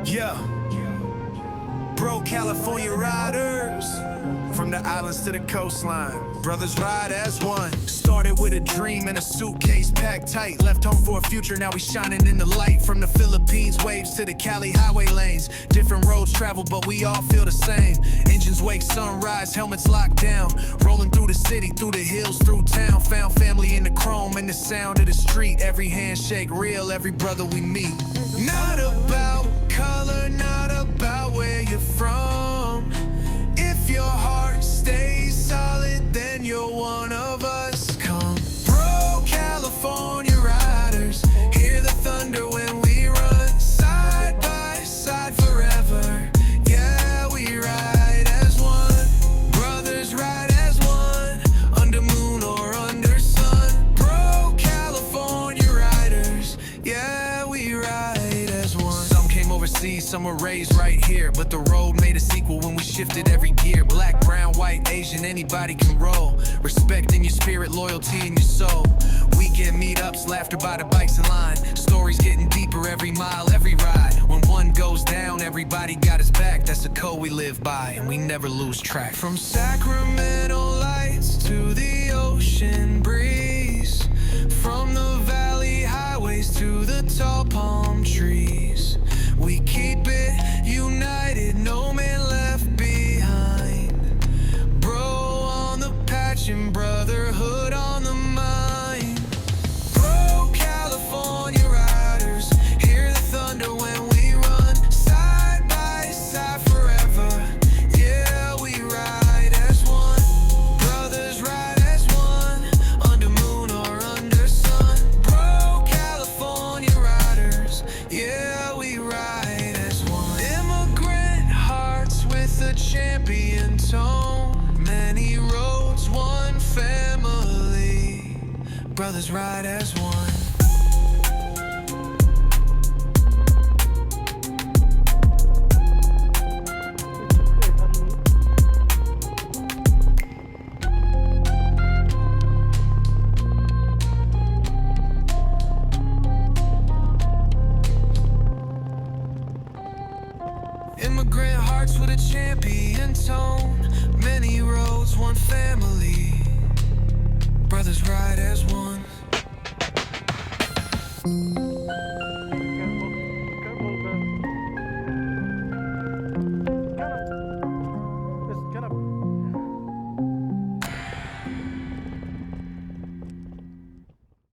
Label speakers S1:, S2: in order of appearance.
S1: Yeah, bro, California riders, from the islands to the coastline, brothers ride as one. Started with a dream and a suitcase packed tight. Left home for a future, now we shining in the light. From the Philippines waves to the Cali highway lanes. Different roads travel, but we all feel the same. Engines wake, sunrise, helmets locked down. Rolling through the city, through the hills, through town. Found family in the chrome and the sound of the street. Every handshake real, every brother we meet. Not about color, not about where you're from. If your heart stays solid, then you're one of us. Come, bro, California riders, hear the thunder when we run. Side by side forever, yeah, we ride as one. Brothers ride as one, under moon or under sun. Bro, California riders, yeah, we ride as one. Some came overseas, some were raised right here, but the road made us equal when we shifted every gear. Black, brown, white, Asian, anybody can roll. Respect in your spirit, loyalty in your soul. Weekend meetups, laughter by the bikes in line. Stories getting deeper every mile, every ride. When one goes down, everybody got his back. That's a code we live by, and we never lose track. From Sacramento lights to the ocean breeze, from the valley highways to the tall palm trees, we keep it united, no man left behind. Bro on the patch and brotherhood on the mind. Bro, California riders, hear the thunder when we run. Side by side forever, yeah, we ride as one. Brothers ride as one, under moon or under sun. Bro, California riders, yeah, we ride as one. Immigrant hearts with a champion tone. Many roads, one family. Brothers ride as one. Immigrant hearts with a champion tone. Many roads, one family. Brothers ride as one.